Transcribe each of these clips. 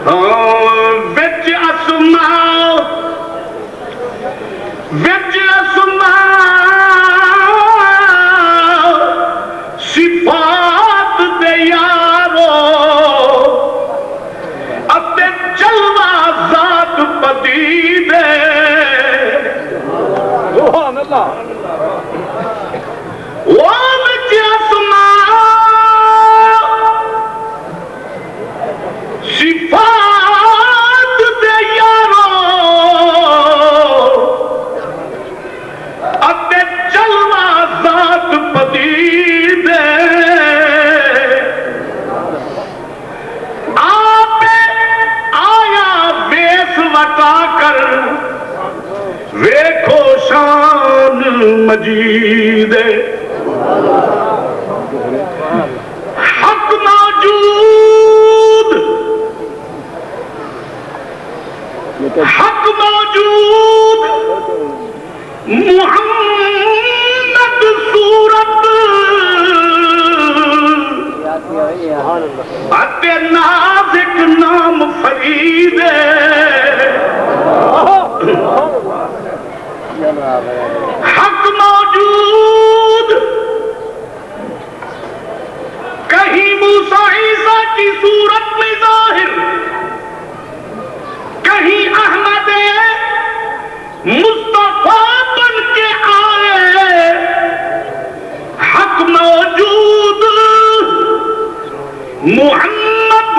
وچ اسماء صفات دے یارو اتے جلوہ ذات پدید سبحان اللہ وہ وچ اسماء صفات دے یارو اتے جلوہ ذات پدید آپ آیا بیس وٹا کر ویکھو شان مجید حق موجود حق موجود محمد صورت اتے نازک نام فرید حق موجود کہیں موسیٰ عیسیٰ کی صورت میں ظاہر کہیں احمد مصطفیٰ بن کے آئے حق موجود محمد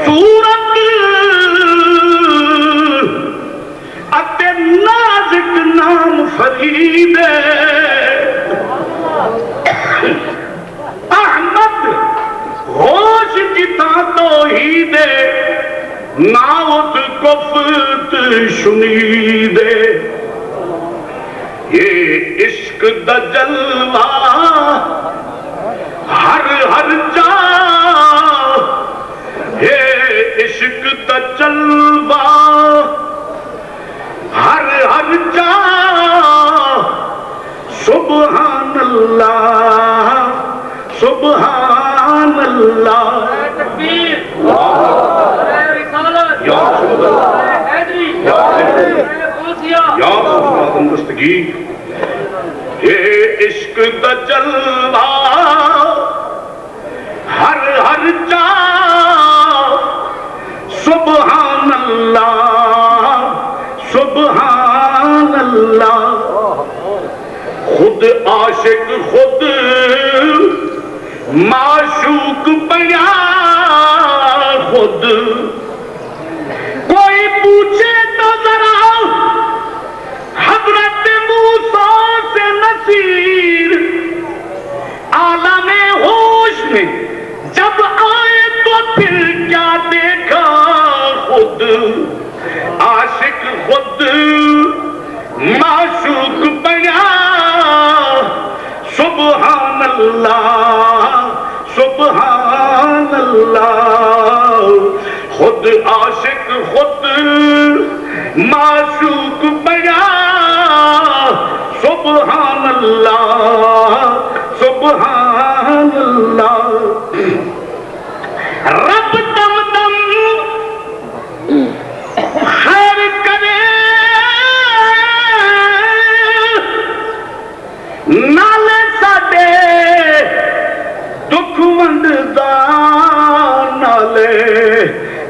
صورت اتے نازک نام فرید احمد ہوش جتا توحید ناوت گفت شنید یہ عشق دا جلوہ ہر ہر جا یہ عشق دا جلوہ ہر ہر جا سبحان اللہ سبحان اللہ یا دستگی یہ عشق دا جلوہ ہر ہر جا سبحان اللہ سبحان اللہ خود عاشق خود معشوق بیا خود کوئی پوچھے تو ذرا حضرت موسیٰ سے نصیر عالم ہوش میں جب آئے تو پھر کیا دیکھا خود عاشق خود معشوق بیا سبحان اللہ سبحان اللہ خود عاشق خود معشوق بیا سبحان اللہ سبحان اللہ رب دم دم خیر کرے نالے ساڈے دکھ ونڈدا نالے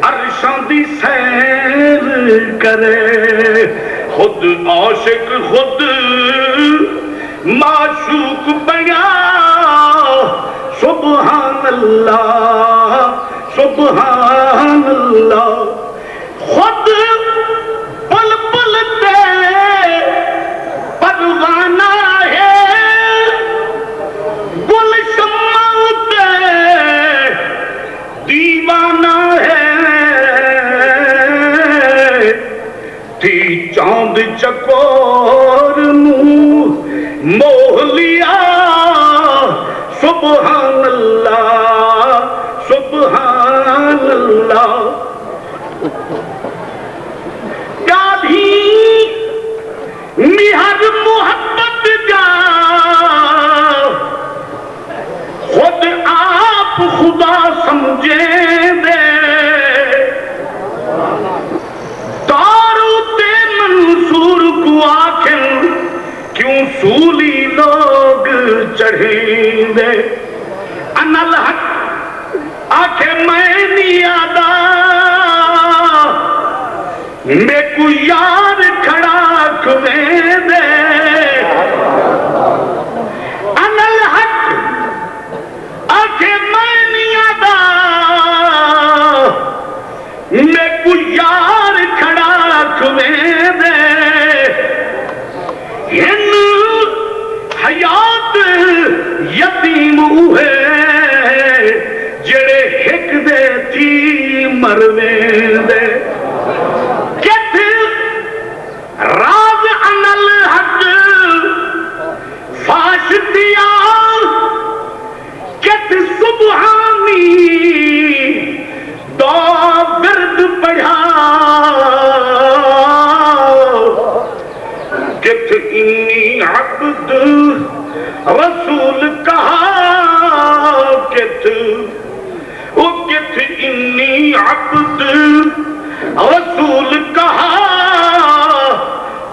عرشاں دی سیر کرے خود عاشق خود معشوق بیا سبحان اللہ سبحان اللہ خود پل پل تے پروانہ ہے گل شمع تے دیوانہ ہے تھی چاند چکور موہ لیا سبحان اللہ سبحان اللہ گاڑھی مہر محبت جا خود آپ خدا سمجھے دے میں کو یار کھڑا کھویں دے انل حق آکھے میں نہیں آدھا میں کو یار کھڑا کھویں دے ان حیات یتیم ہوئے جڑے ہک دے تھی مرویں دے راز انل حق فاش دیا کت سبحانی دو ورد پڑھا کت انی عبد رسول کہا کت انی عبد رسول کہا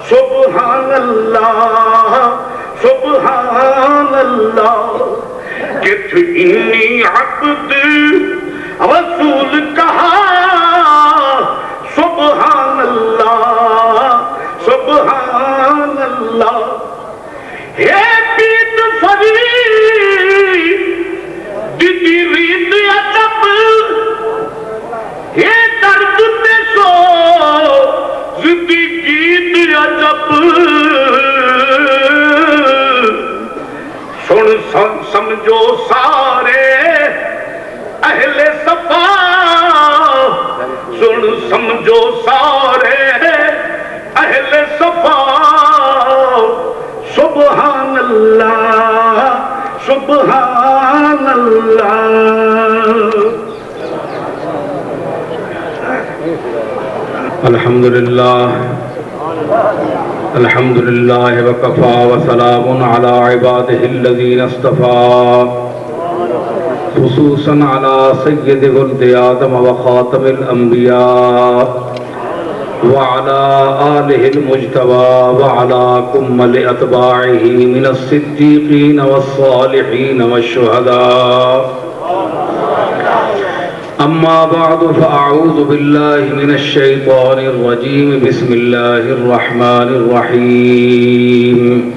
سبحان اللہ سبحان اللہ کت انی عبد رسول کہا سبحان اللہ سبحان اللہ ہے پیت فری دیدی ریت عجب ہے درد دیسو زندگی عجب سن سمجھو سارے اہل صفا سن سمجھو سارے اہل صفا سبحان اللہ سبحان اللہ الحمد لله وكفى وسلام على عباده الذين اصطفى خصوصا على سيد ولد آدم وخاتم الأنبياء وعلى آله المجتبى وعلى كمل أتباعه من الصديقين والصالحين والشهداء أما بعد فأعوذ بالله من الشيطان الرجيم بسم الله الرحمن الرحيم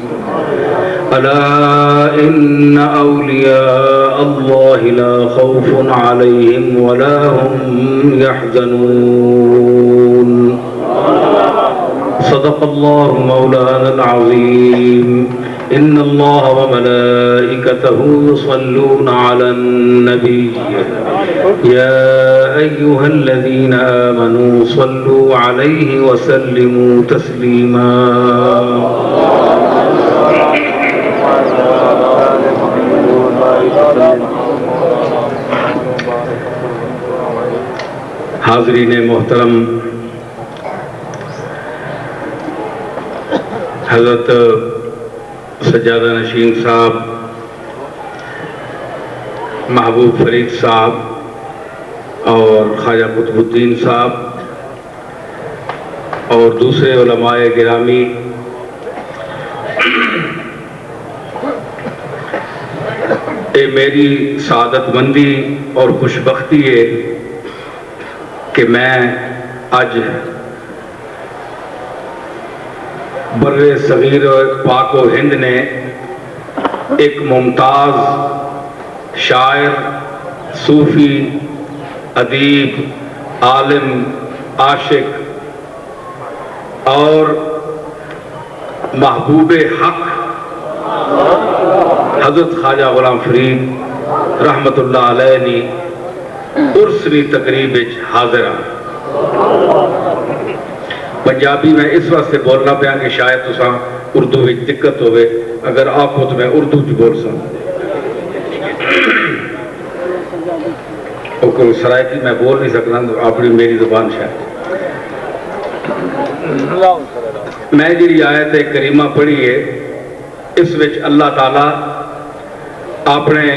ألا إن أولياء الله لا خوف عليهم ولا هم يحزنون صدق الله مولانا العظيم إن الله وملائكته يصلون على النبي يا أيها الذين آمنوا صلوا عليه وسلموا تسليما حاضرین محترم، حضرت سجادہ نشین صاحب، محبوب فرید صاحب اور خواجہ قطب الدین صاحب اور دوسرے علماء گرامی، یہ میری سعادت مندی اور خوش بختی ہے کہ میں آج بر صغیر و پاک و ہند نے ایک ممتاز شاعر، صوفی، ادیب، عالم، عاشق اور محبوب حق حضرت خواجہ غلام فرید رحمت اللہ علیہ نے عرسنی تقریب حاضر ہاں۔ پنجابی میں اس وقت سے بولنا پیا کہ شاید تساں اردو میں دقت ہوئے، اگر آکھو تو میں اردو چ بول سکوں۔ کوئی سرائکی میں بول نہیں سکنا، اپنی میری زبان شاید۔ میں جی آیت کریمہ پڑھی ہے، اس وچ اللہ تعالیٰ اپنے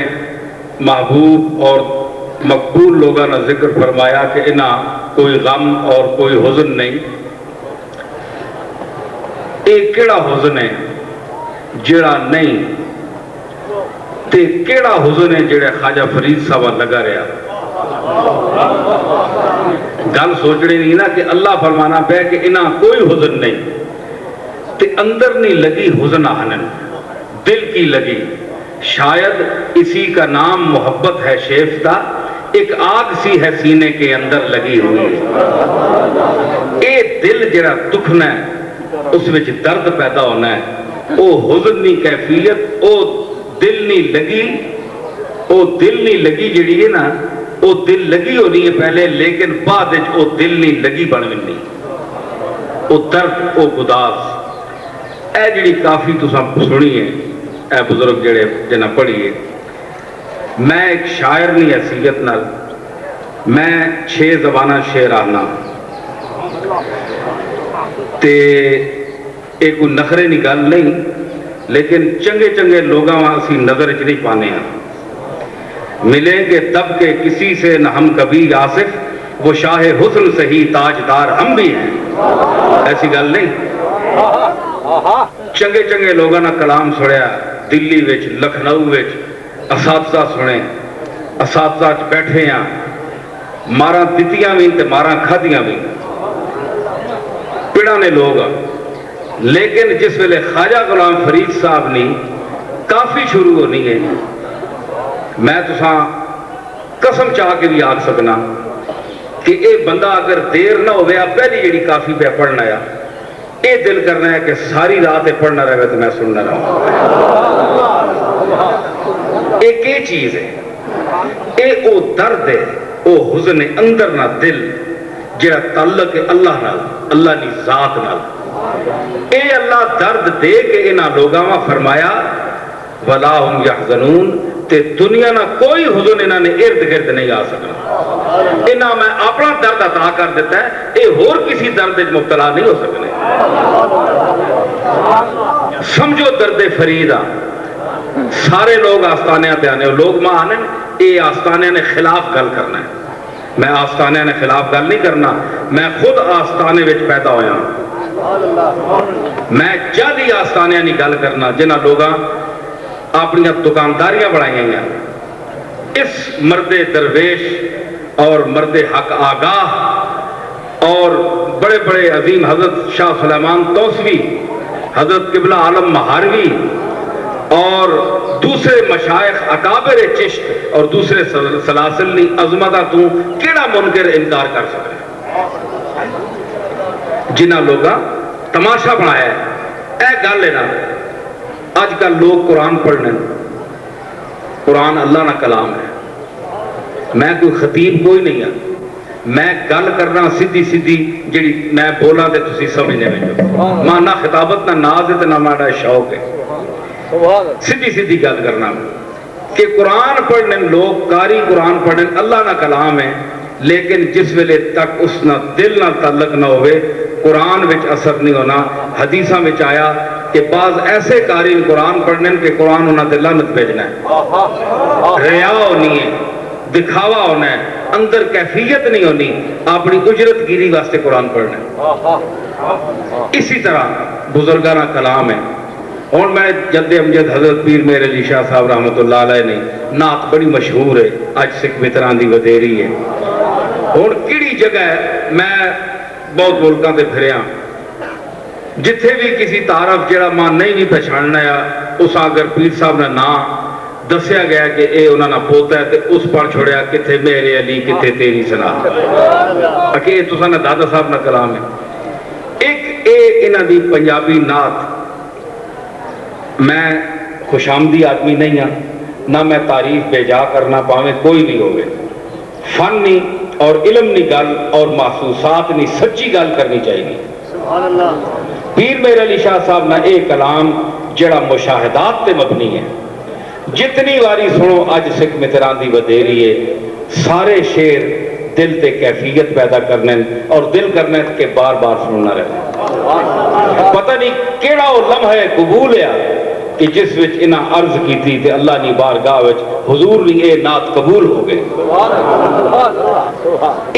محبوب اور مقبول لوگوں نے ذکر فرمایا کہ انہاں کوئی غم اور کوئی حزن نہیں۔ ایک کیڑا حزن ہے جڑا نہیں، تے کیڑا حزن ہے جڑا خواجہ فرید صاحب لگا رہا۔ گل سوچنی نہیں نا کہ اللہ فرمانا پہ کہ انہاں کوئی حزن نہیں تے اندر نہیں لگی حزن آہنن دل کی لگی. شاید اسی کا نام محبت ہے شیفتہ ایک آگ سی ہے سینے کے اندر لگی ہوئی. اے دل جڑا دکھنا ہے اس وچ درد پیدا ہونا ہے. او حزن نہیں کیفیت او دل نہیں لگی. او دل نہیں لگی جڑی ہے نا او دل لگی ہونی ہے پہلے لیکن بعد وچ او دل نہیں لگی بنونی. او درد او گداس اے جڑی کافی تساں سنی ہے اے بزرگ جڑے جنہ پڑھی ہے. میں ایک شاعر نہیں حیثیت نال میں 6 زبانہ شعر آنا تے ایک کوئی نخرے نہیں گل نہیں لیکن چنگے چنگے لوگاں اسی نظر چ نہیں پانے ہیں. ملیں گے تب کہ کسی سے نہ ہم کبھی آصف وہ شاہ حسن سے ہی تاجدار ہم بھی ہیں. ایسی گل نہیں. چنگے چنگے لوگاں نا کلام سنیا دلی وچ لکھنؤ وچ اساتذہ سنے اساتذہ بیٹھے ہیں ماراں دتیاں بھی تے ماراں کھادیاں بھی پڑھانے لوگ. لیکن جس ویلے خواجہ غلام فرید صاحب نے کافی شروع ہونی ہے میں تساں قسم چاہ کے بھی آکھ سکنا کہ اے بندہ اگر دیر نہ ہوئے پہلی جڑی کافی پہ پڑھنا ہے اے دل کرنا ہے کہ ساری رات پڑھنا رہے تو میں سننا رہا. ایک یہ چیز ہے اے او درد ہے او حزن اندر نہ دل جڑا تعلق ہے اللہ نال اللہ کی ذات نال. اے اللہ درد دے کے انہاں لوگاں فرمایا ولا ہم یحزنون تے دنیا نہ کوئی حزن انہاں نے ارد گرد نہیں آ سکنا. انہاں میں اپنا درد عطا کر دیتا ہے اے ہور کسی درد وچ مبتلا نہیں ہو سکنے. سمجھو درد فریدا سارے لوگ آستانے تے آنے لوگ ماں آنے اے آستانے نے خلاف گل کرنا ہے. میں آستانے نے خلاف گل نہیں کرنا میں خود آستانے وچ پیدا ہویا میں جادی آستانے نہیں گل کرنا جنہ لوگاں اپنی دکانداریاں بڑھائی ہیں. اس مرد درویش اور مرد حق آگاہ اور بڑے بڑے عظیم حضرت شاہ سلیمان توسوی حضرت قبلہ عالم مہاروی اور دوسرے مشائخ اکابر چشت اور دوسرے سلاسل نے عظمتہ تو کیڑا منکر انکار کر سکے. جنہ لوگاں تماشا بنایا ہے اے گل ہے نا آج کل لوگ قرآن پڑھنے قرآن اللہ نہ کلام ہے. میں کوئی خطیب کوئی نہیں ہوں میں گل کرنا سیدھی سیدھی جڑی میں بولا تے تسی سمجھنے میں ماں نہ خطابت نہ ناز تے نہ ماڑا شوق ہے. سیدھی سیدھی گل کرنا کہ قرآن پڑھنے لوگ قاری قرآن پڑھنے اللہ نہ کلام ہے لیکن جس ویلے تک اس نہ دل نہ تعلق نہ ہوئے قرآن وچ اثر نہیں ہونا. حدیثاں وچ آیا کہ بعض ایسے قاری قرآن پڑھنے کہ قرآن انہاں تے لعنت بھیجنا ہے. ریا ہونی ہے دکھاوا ہونا ہے اندر کیفیت نہیں ہونی اپنی اجرت گیری واسطے قرآن پڑھنا ہے. اسی طرح بزرگانہ کلام ہے. اور میں جد امجد حضرت پیر میر علی شاہ صاحب رحمۃ اللہ علیہ نے نعت بڑی مشہور ہے اج سکھ متران دی ودیری ہے. اور کیڑی جگہ ہے میں بہت ملکاں تے پھریا جتھے بھی کسی تعارف جڑا ماں نہیں بھی پہچاننا ہے اس اگر پیر صاحب نے نام دسیا گیا کہ اے انہاں نا پوتا ہے تے اس پڑھ چھوڑیا کتھے میرے علی کتھے تیری سنا کہ اے تساں نا دادا صاحب نا کلام ہے. ایک اے انہاں دی پنجابی نعت میں خوش آمدی آدمی نہیں ہوں نہ میں تعریف بے جا کرنا پاویں کوئی بھی ہوگے فن نہیں اور علم نہیں گل اور محسوسات نہیں سچی گل کرنی چاہیے. پیر میر علی شاہ صاحب نے اے کلام جڑا مشاہدات تے مبنی ہے جتنی واری سنو اج سکھ متران دی ودیری ہے سارے شعر دل تے کیفیت پیدا کرنے اور دل کرنے کہ بار بار سننا رہے. پتہ نہیں کیڑا وہ لمحہ قبول ہے کہ جس وچ انہاں عرض کی تھی تے اللہ نے بارگاہ وچ حضور نے اے نعت قبول ہو گئے.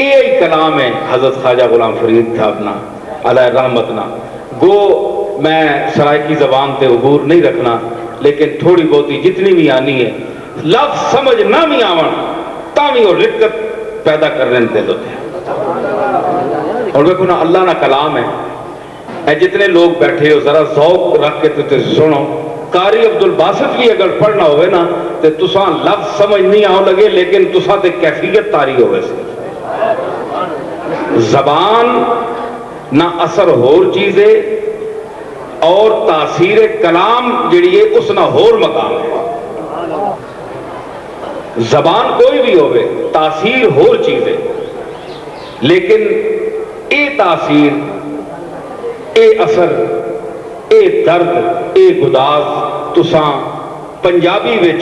اے کلام ہے حضرت خواجہ غلام فرید صاحب نا علیہ رحمت نا. گو میں سرائکی زبان تے عبور نہیں رکھنا لیکن تھوڑی بہتی جتنی بھی آنی ہے لفظ سمجھ نہ بھی آون تاں بھی وہ رقت پیدا کرنے دل ہوتے ہیں. اور دیکھو نا اللہ نہ کلام ہے، اے جتنے لوگ بیٹھے ہو ذرا ذوق رکھ کے تو سنو، قاری عبد الباسط بھی اگر پڑھنا ہوئے نا تو تساں لفظ سمجھ نہیں آؤ لگے، لیکن تساں تے کیفیت تاری ہوئے سے زبان نہ اثر ہور چیز ہے اور تاثیر کلام جڑی ہے اس نہ ہور مقام ہے۔ زبان کوئی بھی ہوئے تاثیر ہور چیز ہے، لیکن اے تاثیر، اے اثر، اے درد، اے گداز تساں پنجابی وچ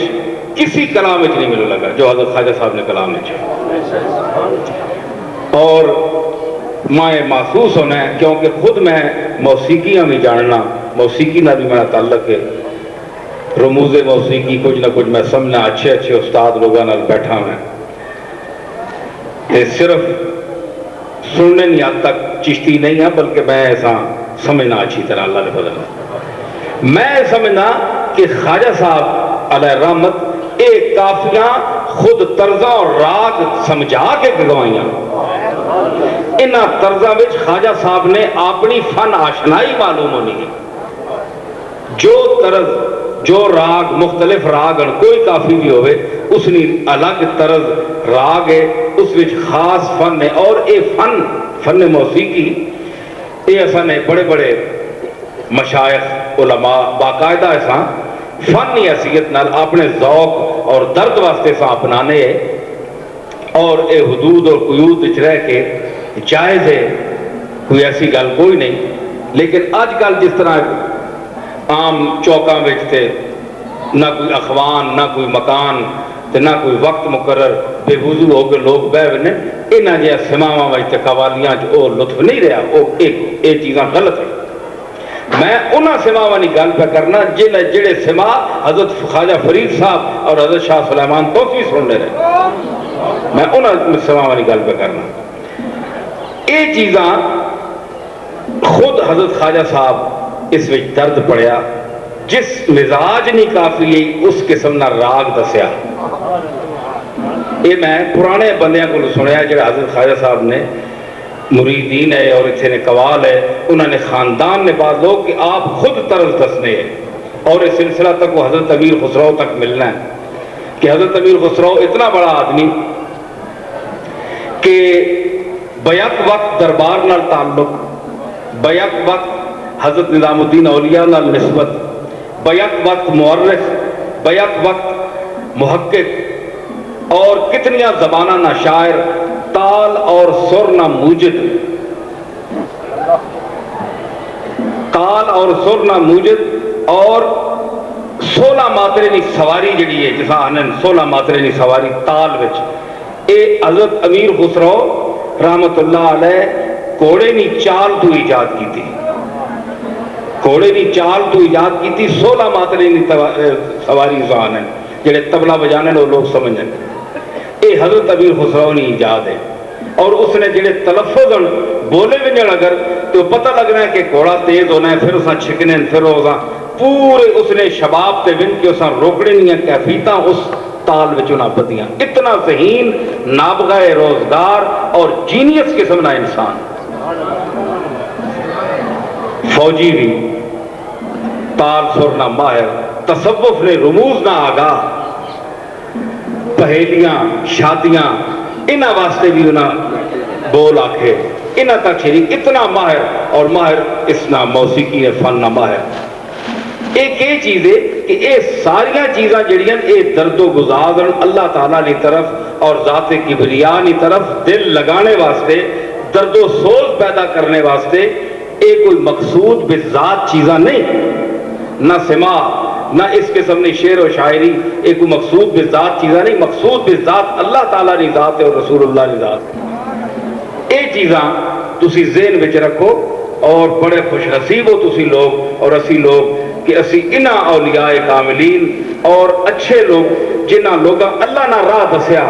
کسی کلام وچ نہیں ملو لگا جو حضرت خواجہ صاحب نے کلام وچ۔ اور میں محسوس ہونا ہے کیونکہ خود میں موسیقیاں بھی جاننا، موسیقی نہ بھی میرا تعلق ہے، رموز موسیقی کچھ نہ کچھ میں سمجھنا، اچھے اچھے استاد لوگوں نال بیٹھا میں تے صرف سننے نہیں حد تک چشتی نہیں ہے، بلکہ میں ایسا سمجھنا اچھی طرح اللہ نے بدلنا، میں سمجھنا کہ خواجہ صاحب علیہ رحمت ایک کافیاں خود طرزاں اور راگ سمجھا کے گوائیاں، انہاں طرزاں وچ خواجہ صاحب نے اپنی فن آشنائی معلوم ہونی ہے، جو طرز جو راگ مختلف راگ اور کوئی کافی بھی ہوئے اس نے الگ طرز راگ ہے، اس وچ خاص فن ہے، اور اے فن موسیقی اے ایسا نے بڑے بڑے مشائخ علماء باقاعدہ ایسا فنی حیثیت نال اپنے ذوق اور درد واسطے سا اپنانے ہے، اور اے حدود اور قیود وچ رہ کے جائز ہے، کوئی ایسی گل کوئی نہیں، لیکن آج کل جس طرح عام چوکاں وچ نہ کوئی اخوان نہ کوئی مکان تے نہ کوئی وقت مقرر، بے وضو ہو کے لوگ بہ نے انہاں جہاں سماواں وچ قوالیاں چ او لطف نہیں رہا، او اے چیزاں غلط ہیں۔ میں انہاں سماواں دی گل پہ کرنا جڑے سما حضرت خواجہ فرید صاحب اور حضرت شاہ سلیمان توفی سننے رہے، میں انہاں سماواں دی گل پہ کرنا۔ اے چیزاں خود حضرت خواجہ صاحب اس وچ درد پڑیا، جس مزاج نہیں کافی اس قسم نہ راگ دسیا، یہ میں پرانے بندیاں کو سنیا جڑا حضرت خواجہ صاحب نے مریدین ہے اور اتنے نے قوال ہے، انہوں نے خاندان نے بعض لوگ کہ آپ خود طرز دسنے ہیں، اور اس سلسلہ تک وہ حضرت امیر خسرو تک ملنا ہے کہ حضرت امیر خسرو اتنا بڑا آدمی کہ بیک وقت دربار نال تعلق، بیک وقت حضرت نظام الدین اولیاء نال نسبت، بیک وقت مورخ، بیک وقت محقق، اور کتنیاں زبانہ نہ شاعر، تال اور سر نہ موجد، تال اور سر نہ موجد، اور 16 ماترے نی سواری جڑی ہے جسا آنن 16 ماترے نی سواری تال وچ، اے حضرت امیر خسرو رحمت اللہ علیہ کوڑے نی چال تو ایجاد کی تھی، کوڑے نی چال تو ایجاد کی تھی، 16 ماترے نی سواری آنن جڑے تبلا بجانے وہ لوگ سمجھیں، اے حضرت امیر خسرو نے ایجاد ہے، اور اس نے جڑے تلفظ بولے بھی نہیں اگر تو پتہ لگنا ہے کہ گھوڑا تیز ہونا ہے، پھر اساں چھکنے پھر اساں پورے اس نے شباب تے ون کے اساں روکڑے نہیں ہیں کیفیتاں اس تال وچوں بدیاں، اتنا ذہین نابغہ روزگار اور جینیس قسم نہ انسان، فوجی بھی تال سر نہ ماہر، تصوف نے رموز نہ آگاہ، پہیلیاں شادیاں انہاں واسطے بھی انہاں بول آکھے، انہاں تک شریک اتنا ماہر، اور ماہر اس نہ موسیقی فن نہ ماہر۔ ایک یہ چیز ہے کہ اے ساریاں چیزاں جڑیاں اے درد و گزار اللہ تعالیٰ کی طرف اور ذات کبریاء کی طرف دل لگانے واسطے، درد و سوز پیدا کرنے واسطے، اے کوئی مقصود بذات چیزاں نہیں، نہ سما نہ اس قسم نے شعر و شاعری ایک کوئی مقصود بذات چیزاں نہیں، مقصود بذات اللہ تعالیٰ کی ذات ہے اور رسول اللہ کی ذات۔ اے چیزاں تسی ذہن وچ رکھو، اور بڑے خوش نصیب ہو تسی لوگ اور اسی لوگ کہ اسی انہاں اولیاء کاملین اور اچھے لوگ جنہاں لوگاں اللہ نہ راہ دسیا،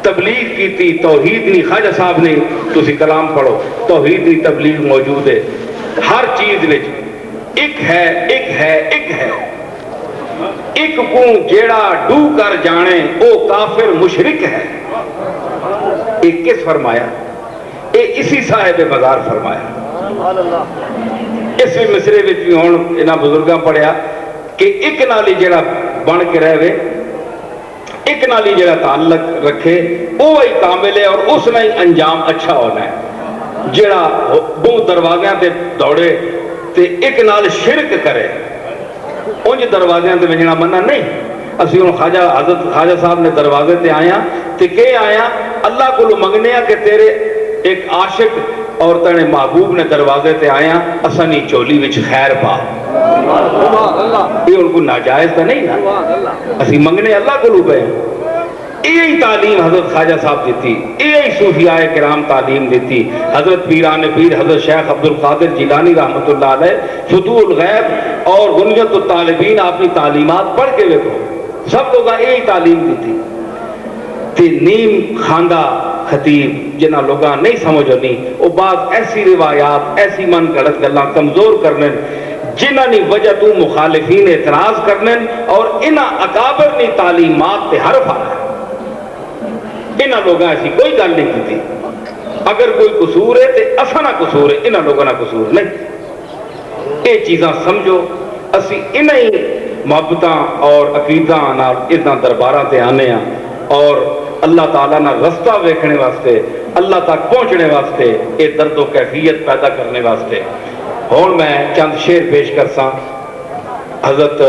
تبلیغ کی تھی، توحید نہیں، خواجہ صاحب نے تسی کلام پڑھو توحید نہیں تبلیغ موجود ہے ہر چیز وچ، ایک ہے ایک ہے ایک ہے، ایک کو جیڑا ڈو کر جانے او کافر مشرک ہے۔ ایک کس فرمایا؟ یہ اسی صاحب مزار فرمایا. اس مصرے وچ بھی ہن انہاں بزرگاں پڑھیا کہ ایک نال ہی جڑا بن کے رہے، ایک نال ہی جڑا تعلق رکھے وہی کامل ہے اور اس نے انجام اچھا ہونا ہے. جڑا بہت دروازیاں تے دوڑے تے ایک نال شرک کرے انج دروازیاں تے وجنا منع نہیں. اسی ہن حضرت خواجہ صاحب نے دروازے تے آیا تے کہ آیا اللہ کو منگنے کہ تیرے ایک عاشق اور تیرے محبوب نے دروازے تے آیا اسانی چولی وچ خیر پا. یہ ان کو ناجائز تو نہیں نا، اسی منگنے اللہ کو پہ. یہی تعلیم حضرت خواجہ صاحب دیتی، یہی صوفیاء کرام تعلیم دیتی. حضرت پیران پیر حضرت شیخ عبد القادر جیلانی رحمۃ اللہ علیہ فتوح الغیب اور غنیت الطالبین اپنی تعلیمات پڑھ کے دیکھو، سب لوگ یہی تعلیم دیتی. تے نیم خاندہ خطیب جنہ لوگاں نہیں سمجھنی وہ بعض ایسی روایات ایسی من گھڑت گلاں کمزور کرنے جنہ نی وجہ تو مخالفین اعتراض کرنے اور انہ اکابر نی تعلیمات تے حرف آ رہا ہے. انہ لوگاں ایسی کوئی گل نہیں کی تھی. اگر کوئی قصور ہے تے اسا نہ قصور ہے، انہ لوگاں نہ قصور نہیں. یہ چیزاں سمجھو. اسی انہی محبتاں اور عقیداں نال اتنا درباراں تے آنے ہیں اور اللہ تعالیٰ نہ رستہ ویکھنے واسطے اللہ تک پہنچنے واسطے یہ درد و کیفیت پیدا کرنے واسطے. اور میں چند شعر پیش کرساں. حضرت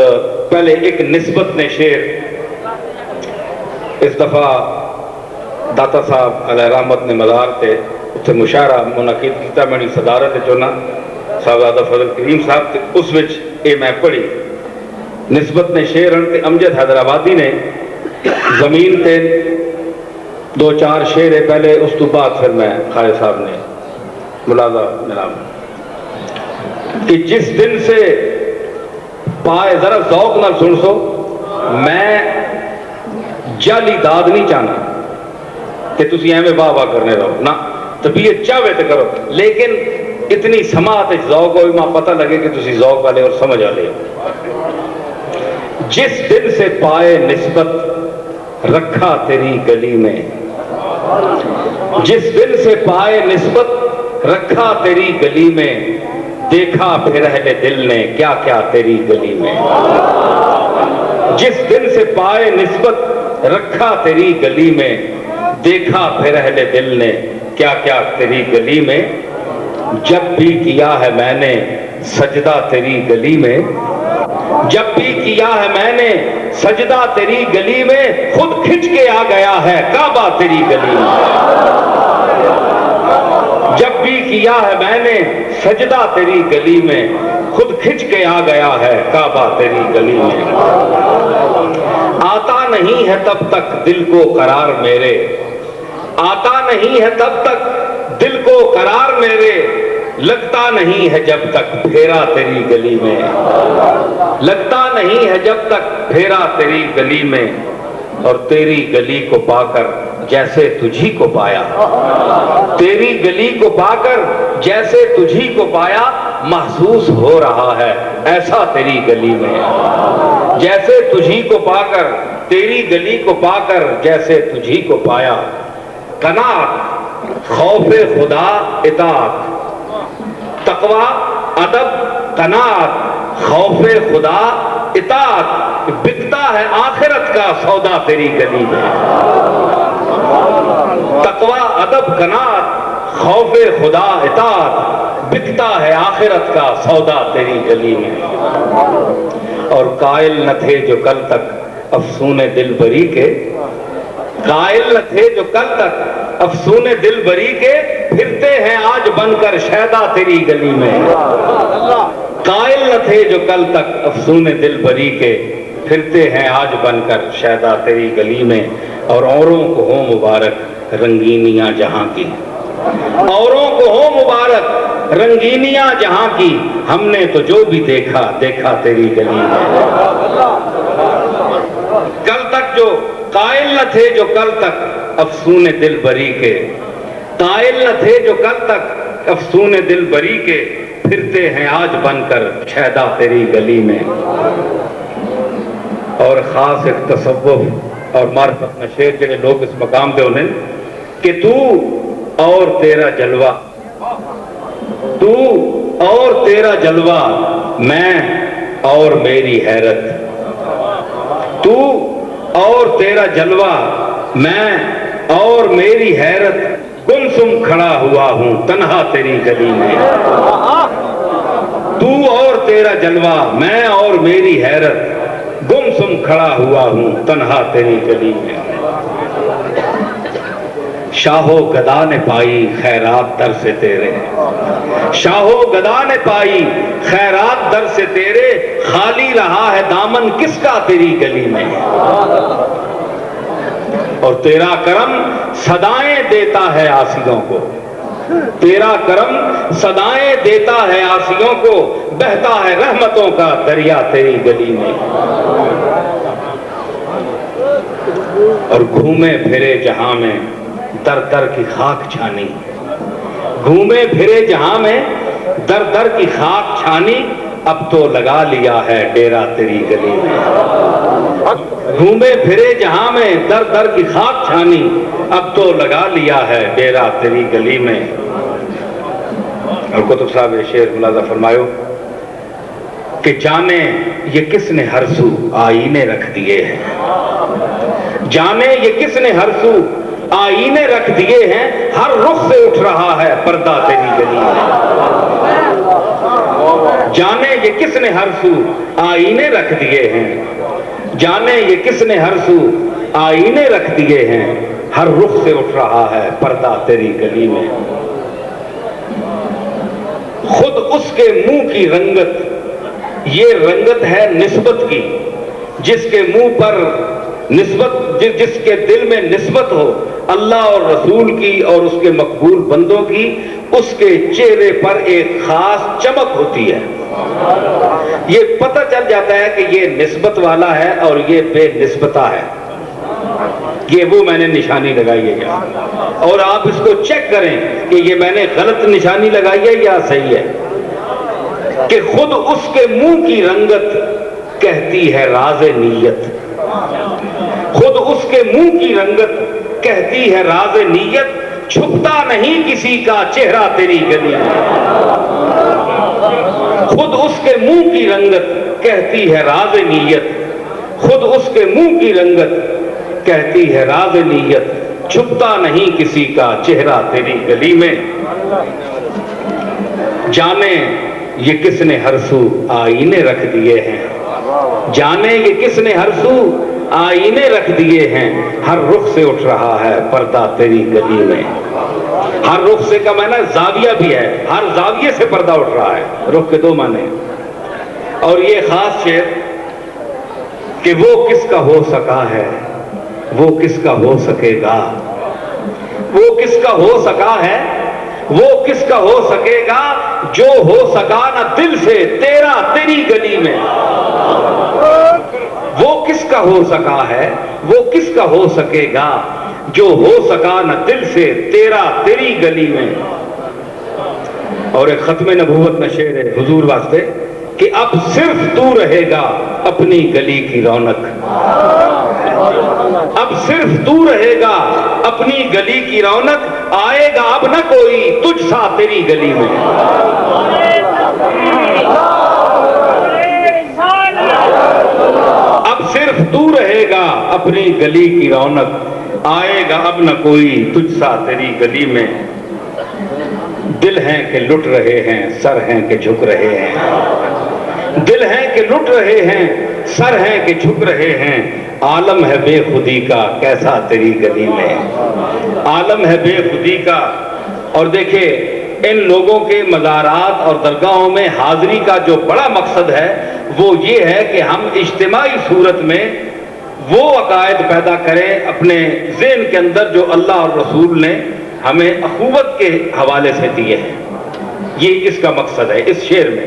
پہلے ایک نسبت نے شعر اس دفعہ داتا صاحب علیہ رحمت نے مزار تے اتنے مشاعرہ منعقد کیتا میں نے صدارت چونا صاحبزادہ فضل کریم صاحب تے اس وچ اے میں پڑھی. نسبت نے شعر تے امجد حیدرآبادی نے زمین تے دو چار شعر ہے پہلے، اس تو بعد پھر میں خواجہ صاحب نے ملازہ جناب کہ جس دن سے پائے ذرا ذوق نہ سن سو میں جعلی داد نہیں چاہنا کہ تسی ایویں واہ واہ کرنے رہو نا، طبیعت چاہے تو کرو لیکن اتنی سماعت ذوق ہو ماں پتہ لگے کہ تسی ذوق والے اور سمجھ والے ہو. جس دن سے پائے نسبت رکھا تیری گلی میں، جس دن سے پائے نسبت رکھا تیری گلی میں، دیکھا پھر اہل دل نے کیا کیا تیری گلی میں. جس دن سے پائے نسبت رکھا تیری گلی میں، دیکھا پھر اہل دل نے کیا کیا تیری گلی میں. جب بھی کیا ہے میں نے سجدہ تیری گلی میں، جب بھی کیا ہے میں نے سجدہ تیری گلی میں، خود کھنچ کے آ گیا ہے کعبہ تیری گلی میں. جب بھی کیا ہے میں نے سجدہ تیری گلی میں، خود کھنچ کے آ گیا ہے کعبہ تیری گلی میں. آتا نہیں ہے تب تک دل کو قرار میرے، آتا نہیں ہے تب تک دل کو قرار میرے، لگتا نہیں ہے جب تک پھیرا تیری گلی میں، لگتا نہیں ہے جب تک پھیرا تیری گلی میں. اور تیری گلی کو پا کر جیسے تجھی کو پایا، تیری گلی کو پا کر جیسے تجھی کو پایا، محسوس ہو رہا ہے ایسا تیری گلی میں. جیسے تجھی کو پا کر تیری گلی کو پا کر جیسے تجھی کو پایا، قناعت خوف خدا اطاعت، تقوی ادب قناعت خوف خدا اطاعت، بکتا ہے آخرت کا سودا تیری گلی میں. تقوی ادب قناعت خوف خدا اطاعت، بکتا ہے آخرت کا سودا تیری گلی میں. اور قائل نہ تھے جو کل تک افسون دل بری کے، قائل نہ تھے جو کل تک افسون دل بری کے، پھرتے ہیں آج بن کر شیدا تیری گلی میں. قائل نہ تھے جو کل تک افسون دل بری کے، پھرتے ہیں آج بن کر شیدا تیری گلی میں. اور اوروں کو ہو مبارک رنگینیاں جہاں کی، اوروں کو ہو مبارک رنگینیاں جہاں کی، ہم نے تو جو بھی دیکھا دیکھا تیری گلی میں. کل تک جو قائل نہ تھے جو کل تک افسون دل بری کے، قائل نہ تھے جو کل تک افسون دل بری کے، پھرتے ہیں آج بن کر شیدا تیری گلی میں. اور خاص ایک تصوف اور معرفت نشیر جڑے لوگ اس مقام دے انہیں کہ تو اور تیرا جلوہ، تو اور تیرا جلوہ، میں اور میری حیرت، تو اور تیرا جلوہ، میں اور میری حیرت، گمسم کھڑا ہوا ہوں تنہا تیری گلی میں، تو اور تیرا جلوہ، میں اور میری حیرت، گمسم کھڑا ہوا ہوں تنہا تیری گلی میں۔ شاہو گدا نے پائی خیرات در سے تیرے، شاہو گدا نے پائی خیرات در سے تیرے، خالی رہا ہے دامن کس کا تیری گلی میں، اور تیرا کرم صدائیں دیتا ہے عاصیوں کو، تیرا کرم صدائیں دیتا ہے عاصیوں کو، بہتا ہے رحمتوں کا دریا تیری گلی میں، اور گھومے پھرے جہاں میں در در کی خاک چھانی، گھومے پھرے جہاں میں در در کی خاک چھانی، اب تو لگا لیا ہے ڈیرا تیری گلی میں، گھومے پھرے جہاں میں در در کی خاک چھانی، اب تو لگا لیا ہے ڈیرا تیری گلی میں۔ اور کتب صاحب شعر ملاحظہ فرمایو کہ جانے یہ کس نے ہر سو آئینے رکھ دیے ہیں، جانے یہ کس نے ہر سو آئینے رکھ دیے ہیں، ہر رخ سے اٹھ رہا ہے پردہ تیری گلی میں، جانے یہ کس نے ہر سو آئینے رکھ دیے ہیں، جانے یہ کس نے ہر سو آئینے رکھ دیے ہیں، ہر رخ سے اٹھ رہا ہے پردہ تیری گلی میں، خود اس کے منہ کی رنگت، یہ رنگت ہے نسبت کی، جس کے منہ پر نسبت، جس کے دل میں نسبت ہو اللہ اور رسول کی اور اس کے مقبول بندوں کی، اس کے چہرے پر ایک خاص چمک ہوتی ہے، یہ پتہ چل جاتا ہے کہ یہ نسبت والا ہے اور یہ بے نسبتہ ہے، یہ وہ میں نے نشانی لگائی ہے یا، اور آپ اس کو چیک کریں کہ یہ میں نے غلط نشانی لگائی ہے یا صحیح ہے، کہ خود اس کے منہ کی رنگت کہتی ہے راز نیت، خود اس کے منہ کی رنگت کہتی ہے راز نیت، چھپتا نہیں کسی کا چہرہ تیری گلی میں، خود اس کے منہ کی رنگت کہتی ہے راز نیت، خود اس کے منہ کی رنگت کہتی ہے راز نیت، چھپتا نہیں کسی کا چہرہ تیری گلی میں، جانے یہ کس نے ہر سو آئینے رکھ دیے ہیں، جانے یہ کس نے ہر سو آئینے رکھ دیے ہیں، ہر رخ سے اٹھ رہا ہے پردہ تیری گلی میں، ہر رخ سے کا معنی زاویہ بھی ہے، ہر زاویے سے پردہ اٹھ رہا ہے، رخ کے دو معنی، اور یہ خاص شعر کہ وہ کس کا ہو سکا ہے، وہ کس کا ہو سکے گا، وہ کس کا ہو سکا ہے، وہ کس کا ہو سکے گا، جو ہو سکا نہ دل سے تیرا تیری گلی میں، وہ کس کا ہو سکا ہے، وہ کس کا ہو سکے گا، جو ہو سکا نہ دل سے تیرا تیری گلی میں۔ اور ایک ختم نبوت میں شعر ہے حضور واسطے کہ اب صرف تو رہے گا اپنی گلی کی رونق، اب صرف تو رہے گا اپنی گلی کی رونق، آئے گا اب نہ کوئی تجھ سا تیری گلی میں، اب صرف تو رہے گا اپنی گلی کی رونق، آئے گا اب نہ کوئی تجھ سا تیری گلی میں، دل ہیں کہ لٹ رہے ہیں سر ہیں کہ جھک رہے ہیں، دل ہیں کہ لٹ رہے ہیں سر ہیں کہ جھک رہے ہیں، عالم ہے بے خودی کا کیسا تیری گلی میں، عالم ہے بے خودی کا۔ اور دیکھیں ان لوگوں کے مزارات اور درگاہوں میں حاضری کا جو بڑا مقصد ہے وہ یہ ہے کہ ہم اجتماعی صورت میں وہ عقائد پیدا کریں اپنے ذہن کے اندر جو اللہ اور رسول نے ہمیں اخوت کے حوالے سے دیے ہیں، یہ اس کا مقصد ہے اس شعر میں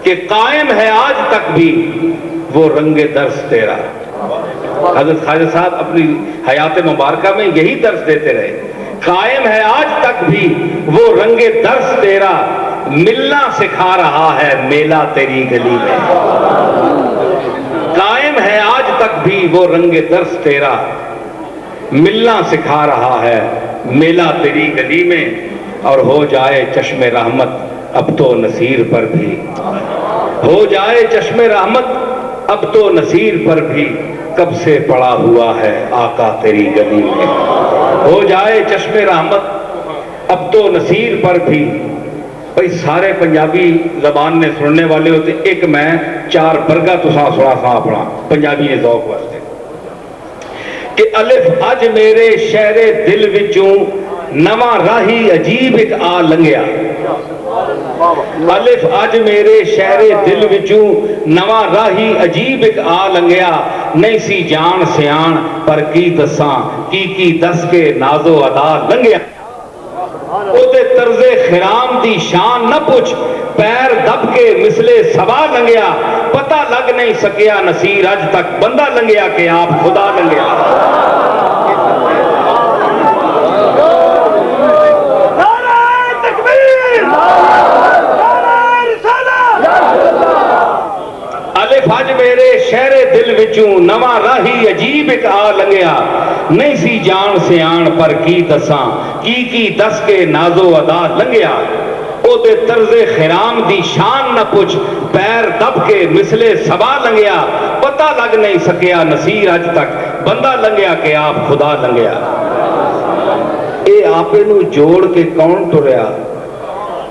کہ قائم ہے آج تک بھی وہ رنگ درس تیرا۔ حضرت خواجہ صاحب اپنی حیات مبارکہ میں یہی درس دیتے رہے، قائم ہے آج تک بھی وہ رنگ درس تیرا، ملنا سکھا رہا ہے میلہ تیری گلی میں، قائم ہے آج تک بھی وہ رنگ درس تیرا، ملنا سکھا رہا ہے میلہ تیری گلی میں، اور ہو جائے چشم رحمت اب تو نصیر پر بھی، ہو جائے چشم رحمت اب تو نصیر پر بھی، کب سے پڑا ہوا ہے آقا تیری گلی میں، ہو جائے چشم رحمت اب تو نصیر پر بھی۔ بھئی سارے پنجابی زبان نے سننے والے ہوتے، ایک میں چار برگا تو سنا اپنا پنجابی نے ذوق واسطے کہ الف اج میرے شہر دل وچوں نواں راہی عجیب ایک آ لنگیا، الف اج میرے شہر دل وچوں نواں راہی عجیب ایک آ لنگیا، نہیں سی جان سیان پر کی دساں کی دس کے نازو ادا لنگیا، او دے طرز خرام دی شان نہ پوچھ پیر دب کے مثلے سبا لنگیا، پتہ لگ نہیں سکیا نصیر اج تک بندہ لنگیا کہ آپ خدا لنگیا۔ الف اج میرے شہر دل وچوں نواں راہی عجیب ایک آ لنگیا، نہیں سی جان سیان پر کی دساں کی دس کے نازو ادا لنگیا، او دے طرز خرام دی شان نہ پوچھ پیر دب کے مثلے سبا لنگیا، پتہ لگ نہیں سکیا نصیر اج تک بندہ لنگیا کہ آپ خدا لنگیا۔ اے آپے نو جوڑ کے کون ٹریا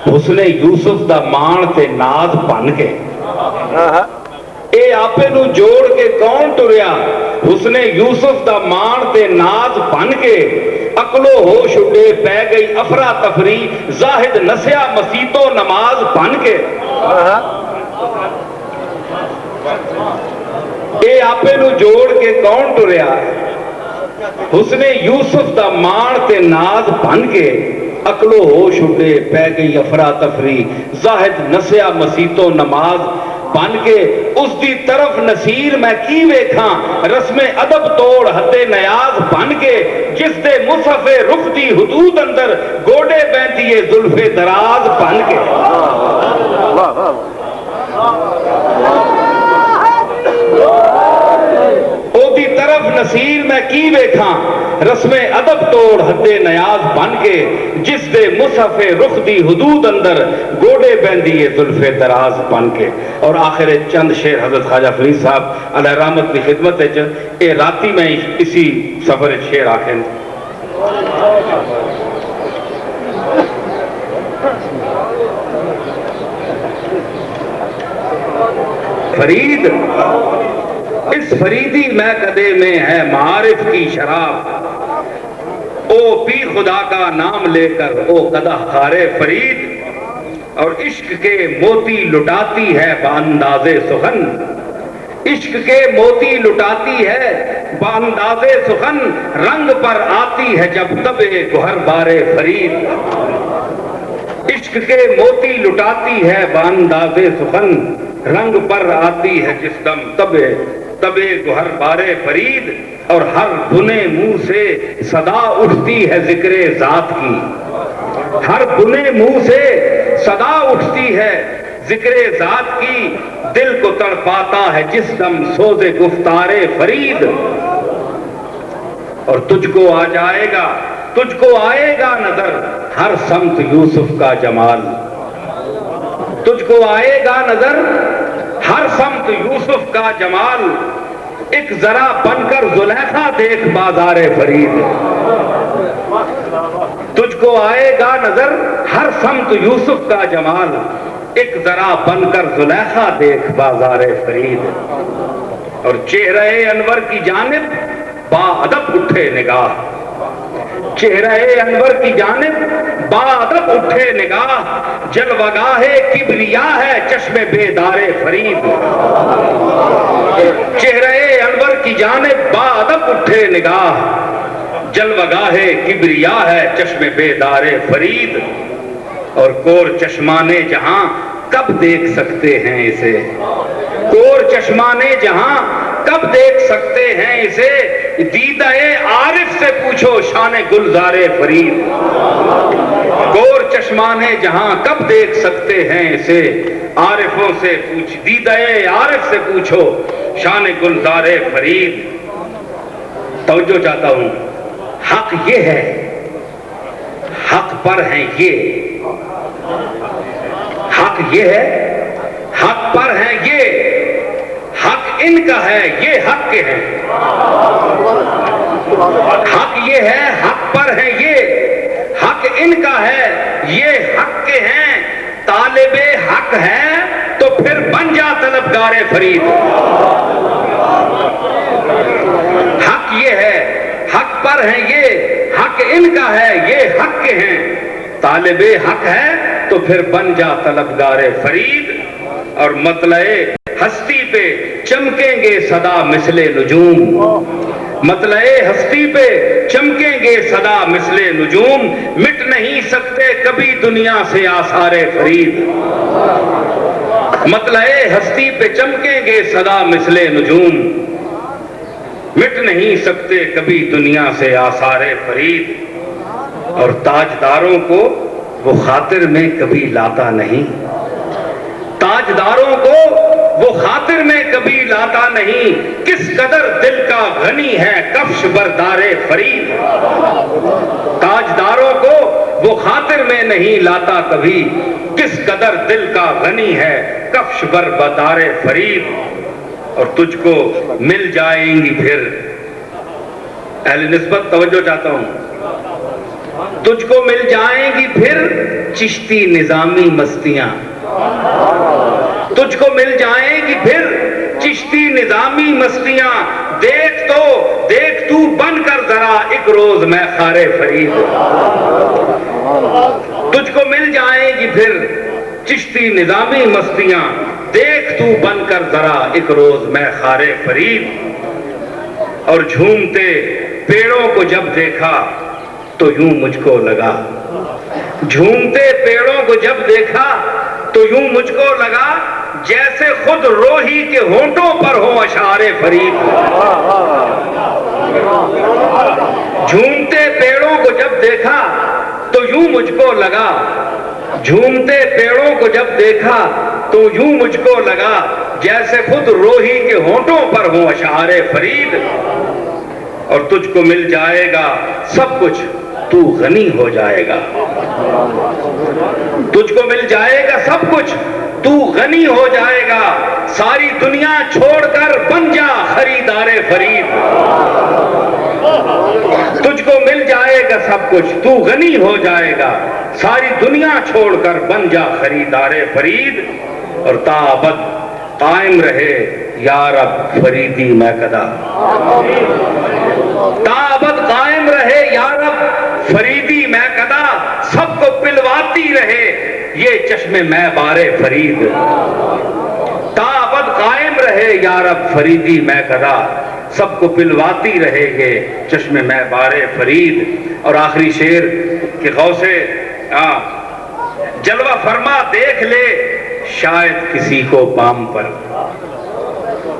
حسن یوسف دا مان تے ناز بن کے، اے آپے نو جوڑ کے کون ٹریا حسن یوسف دا مان تے ناز بن کے، عقل و ہوش اڈے پہ گئی افرا تفری زاہد نسیا مسیت و نماز بن کے، اے آپے نو جوڑ کے کون ٹریا حسن یوسف دا مان تے ناز بن کے، عقل و ہوش اڈے پہ گئی افرا تفری زاہد نسیا مسیت و نماز بن کے، اس دی طرف نصیر میں کی ویکھاں رسم ادب توڑ حد نیاز بن کے، جس دے مصحف رخ دی حدود اندر گوڑے بیندیے زلف دراز بن کے، او دی طرف نصیر میں کی ویکھاں رسم ادب توڑ حد نیاز بن کے، جس دے مصحف رخ دی حدود اندر گوڑے بیندیے زلف دراز بن کے۔ اور آخر چند شعر حضرت خواجہ فرید صاحب علیہ رحمت کی خدمت ہے، اے راتی میں اسی سفر شعر آخر فرید اس فریدی میں قدے میں ہے معارف کی شراب، او پی خدا کا نام لے کر او قدح خارے فرید، اور عشق کے موتی لٹاتی ہے بانداز سخن، عشق کے موتی لٹاتی ہے بانداز سخن، رنگ پر آتی ہے جب تب گوہر بارے فرید، عشق کے موتی لٹاتی ہے بانداز سخن، رنگ پر آتی ہے جس دم تبے گوہر بارے فرید، اور ہر بنے منہ سے صدا اٹھتی ہے ذکر ذات کی، ہر بنے منہ سے صدا اٹھتی ہے ذکر ذات کی، دل کو تڑپاتا ہے جس دم سوز گفتار فرید، اور تجھ کو آ جائے گا تجھ کو آئے گا نظر ہر سمت یوسف کا جمال، تجھ کو آئے گا نظر ہر سمت یوسف کا جمال، ایک ذرا بن کر زلیخا دیکھ بازار فرید، تجھ کو آئے گا نظر ہر سمت یوسف کا جمال، ایک ذرا بن کر زلیخا دیکھ بازار فرید، اور چہرہ انور کی جانب با ادب اٹھے نگاہ، چہرہ انور کی جانب با ادب اٹھے نگاہ، جلوگاہ کبریا ہے چشم بیدار فرید، چہرہ انور کی جانب با ادب اٹھے نگاہ، جلوگاہ کبریا ہے چشم بیدار فرید، اور کور چشمانے جہاں کب دیکھ سکتے ہیں اسے، کور چشمانے جہاں کب دیکھ سکتے ہیں اسے، دیدہ عارف سے پوچھو شان گلزار فرید، کور چشمانے جہاں کب دیکھ سکتے ہیں اسے، عارفوں سے پوچھ دیدہ عارف سے پوچھو شان گلزار فرید۔ توجہ چاہتا ہوں حق یہ ہے، حق پر ہیں یہ، حق یہ ہے، حق پر ہیں یہ، حق ان کا ہے یہ حق کے ہیں، حق یہ ہے، حق پر ہیں یہ، حق ان کا ہے یہ حق کے ہیں، طالب حق ہے تو پھر بن جا طلبگار فرید۔ حق یہ ہے، حق پر ہیں یہ، حق ان کا ہے یہ حق کے ہیں، طالب حق ہے تو پھر بن جا طلبگار فرید۔ اور مطلع ہستی پہ چمکیں گے صدا مثل نجوم، مطلع ہستی پہ چمکیں گے صدا مثل نجوم، مٹ نہیں سکتے کبھی دنیا سے آثار فرید، مطلع ہستی پہ چمکیں گے صدا مثل نجوم، مٹ نہیں سکتے کبھی دنیا سے آثار فرید۔ اور تاجداروں کو وہ خاطر میں کبھی لاتا نہیں، تاجداروں کو وہ خاطر میں کبھی لاتا نہیں، کس قدر دل کا غنی ہے کفش بردار فرید، تاجداروں کو وہ خاطر میں نہیں لاتا کبھی، کس قدر دل کا غنی ہے کفش بردار فرید۔ اور تجھ کو مل جائیں گی پھر، اہل نسبت توجہ چاہتا ہوں، تجھ کو مل جائیں گی پھر چشتی نظامی مستیاں، تجھ کو مل جائیں گی پھر چشتی نظامی مستیاں، دیکھ تو بن کر ذرا ایک روز میں خار فرید، تجھ کو مل جائیں گی پھر چشتی نظامی مستیاں، دیکھ تو بن کر ذرا ایک روز میں خار فرید۔ اور جھومتے پیڑوں کو جب دیکھا تو یوں مجھ کو لگا، جھومتے پیڑوں کو جب دیکھا تو یوں مجھ کو لگا جیسے خود روحی کے ہونٹوں پر ہوں اشعار فرید، جھومتے پیڑوں کو جب دیکھا تو یوں مجھ کو لگا، جھومتے پیڑوں کو جب دیکھا تو یوں مجھ کو لگا جیسے خود روحی کے ہونٹوں پر ہوں اشعار فرید۔ اور تجھ کو مل جائے گا سب کچھ تو غنی ہو جائے گا، تجھ کو مل جائے گا سب کچھ تو غنی ہو جائے گا، ساری دنیا چھوڑ کر بن جا خریدار فرید، تجھ کو مل جائے گا سب کچھ تو غنی ہو جائے گا، ساری دنیا چھوڑ کر بن جا خریدار فرید۔ اور تا ابد قائم رہے یا رب فریدی میں قدا، تا ابد قائم رہے یا رب فریدی میں قدا، سب کو پلواتی رہے یہ چشم میں بار فرید، تا ابد قائم رہے یا رب فریدی میں قدا، سب کو پلواتی رہے یہ چشم میں بار فرید۔ اور آخری شعر کہ غوث جلوہ فرما دیکھ لے شاید کسی کو بام پر،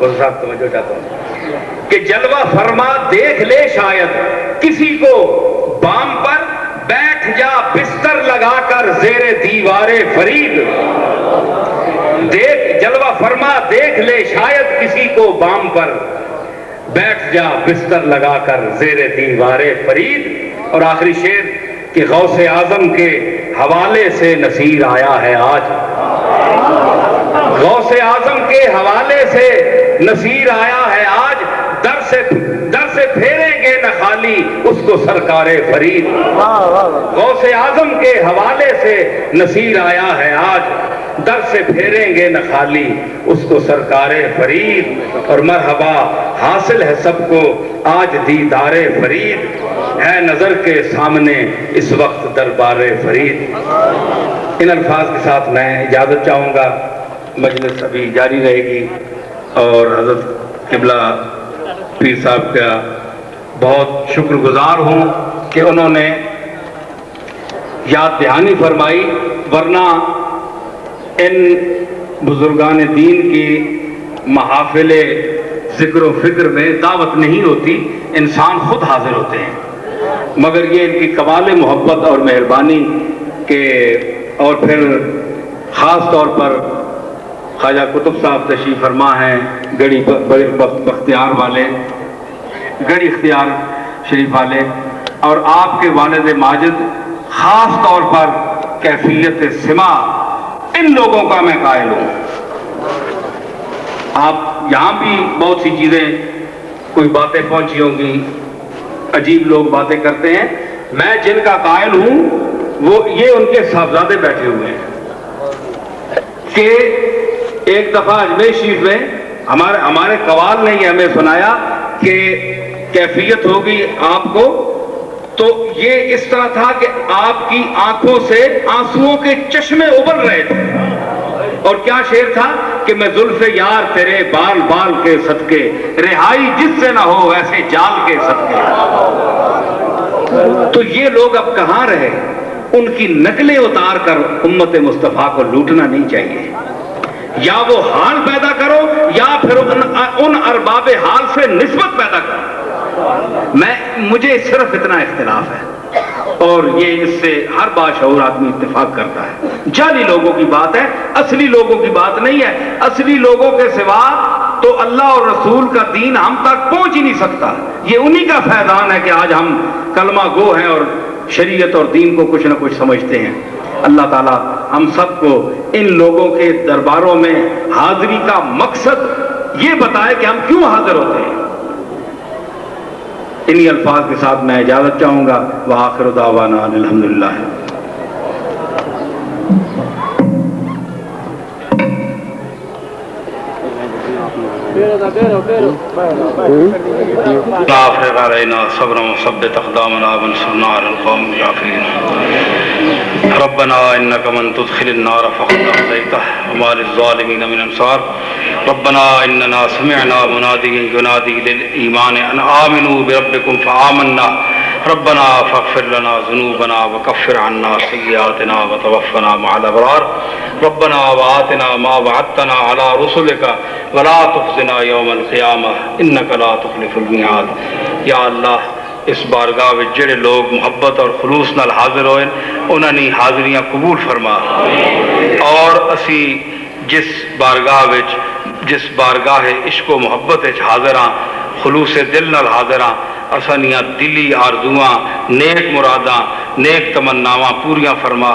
غوث صاحب توجہ چاہتا ہوں کہ جلوہ فرما دیکھ لے شاید کسی کو بام پر، بیٹھ جا بستر لگا کر زیر دیوار فرید، دیکھ جلوہ فرما دیکھ لے شاید کسی کو بام پر، بیٹھ جا بستر لگا کر زیر دیوار فرید۔ اور آخری شعر کہ غوث اعظم کے حوالے سے نصیر آیا ہے آج، غوث اعظم کے حوالے سے نصیر آیا ہے آج، در سے پھیریں گے نہ خالی اس کو سرکار فرید، غوث اعظم کے حوالے سے نصیر آیا ہے آج، در سے پھیریں گے نہ خالی اس کو سرکار فرید۔ اور مرحبا حاصل ہے سب کو آج دیدار فرید، ہے نظر کے سامنے اس وقت دربار فرید۔ ان الفاظ کے ساتھ میں اجازت چاہوں گا، مجلس ابھی جاری رہے گی، اور حضرت قبلہ پیر صاحب کا بہت شکر گزار ہوں کہ انہوں نے یاد دہانی فرمائی، ورنہ ان بزرگان دین کی محافل ذکر و فکر میں دعوت نہیں ہوتی، انسان خود حاضر ہوتے ہیں، مگر یہ ان کی کمال محبت اور مہربانی کے، اور پھر خاص طور پر خواجہ قطب صاحب تشریف فرما ہیں، گڑی بختیار والے، گڑی اختیار شریف والے، اور آپ کے والد ماجد خاص طور پر کیفیت سما، ان لوگوں کا میں قائل ہوں۔ آپ یہاں بھی بہت سی چیزیں، کوئی باتیں پہنچی ہوں گی، عجیب لوگ باتیں کرتے ہیں، میں جن کا قائل ہوں وہ یہ ان کے صاحبزادے بیٹھے ہوئے ہیں کہ ایک دفعہ اجمیر شریف میں ہمارے قوال نے یہ ہمیں سنایا کہ کیفیت ہوگی آپ کو، تو یہ اس طرح تھا کہ آپ کی آنکھوں سے آنسوؤں کے چشمے ابل رہے تھے، اور کیا شعر تھا کہ میں زلف یار تیرے بال بال کے صدقے، رہائی جس سے نہ ہو ایسے جال کے صدقے۔ تو یہ لوگ اب کہاں رہے؟ ان کی نقلیں اتار کر امت مصطفیٰ کو لوٹنا نہیں چاہیے، یا وہ حال پیدا کرو یا پھر ان ارباب حال سے نسبت پیدا کرو۔ مجھے صرف اتنا اختلاف ہے، اور یہ اس سے ہر باشعور آدمی اتفاق کرتا ہے۔ جعلی لوگوں کی بات ہے، اصلی لوگوں کی بات نہیں ہے۔ اصلی لوگوں کے سوا تو اللہ اور رسول کا دین ہم تک پہنچ ہی نہیں سکتا۔ یہ انہی کا فیضان ہے کہ آج ہم کلمہ گو ہیں اور شریعت اور دین کو کچھ نہ کچھ سمجھتے ہیں۔ اللہ تعالیٰ ہم سب کو ان لوگوں کے درباروں میں حاضری کا مقصد یہ بتائے کہ ہم کیوں حاضر ہوتے ہیں۔ انہی الفاظ کے ساتھ میں اجازت چاہوں گا۔ وآخر دعوانا الحمدللہ۔ افرغ علينا صبرا وثبت اقدامنا وانصرنا على القوم الكافرين ربنا انك من تدخل النار فقد اخزيته وما للظالمين من انصار ربنا اننا سمعنا مناديا ينادي للايمان ان امنوا بربكم فآمنا ربنا فاغفر لنا ذنوبنا وكفر عنا سيئاتنا وتوفنا مع الابرار ربنا وآتنا ما وعدتنا على رسلك ولا تخزنا يوم القيامة انك لا تخلف الميعاد۔ یا اللہ اس بارگاہ وچ جڑے لوگ محبت اور خلوص نال حاضر ہوئے انہاں دی حاضریاں قبول فرما، اور اسی جس بارگاہ عشق و محبت وچ حاضر ہاں، خلوص دل نال حاضر ہاں، اسانیاں دلی آرزواں، نیک مراداں، نیک تمناواں پوریاں فرما،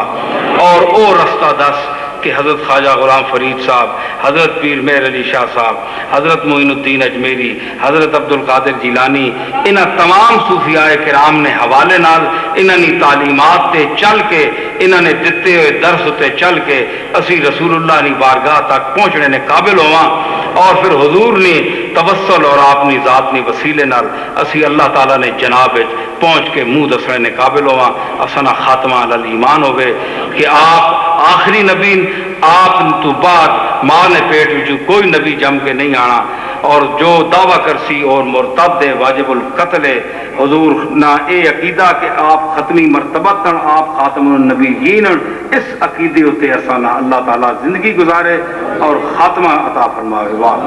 اور او رستہ دس کہ حضرت خواجہ غلام فرید صاحب، حضرت پیر مہر علی شاہ صاحب، حضرت معین الدین اجمیری، حضرت عبد القادر جیلانی، انہاں تمام صوفیاء کرام نے حوالے نال انہاں دی تعلیمات تے چل کے، انہاں نے دتے ہوئے درس تے چل کے اسی رسول اللہ دی بارگاہ تک پہنچنے نے قابل ہوواں، اور پھر حضور نے توسل اور اپنی ذات نے وسیلے نال اسی اللہ تعالیٰ نے جناب پہنچ کے منہ دسنے نے قابل ہوا، اسنا خاتمہ علی ایمان ہوئے کہ آپ آخری نبی، آپ تو بعد ماں نے پیٹ وچوں کوئی نبی جم کے نہیں آنا، اور جو دعویٰ کرسی اور مرتد واجب القتل ہے، حضور نہ اے عقیدہ کہ آپ ختمی مرتبتاً آپ خاتم النبیین، اس عقیدے ہوتے اسانا اللہ تعالیٰ زندگی گزارے اور خاتمہ عطا فرماوے۔ واہ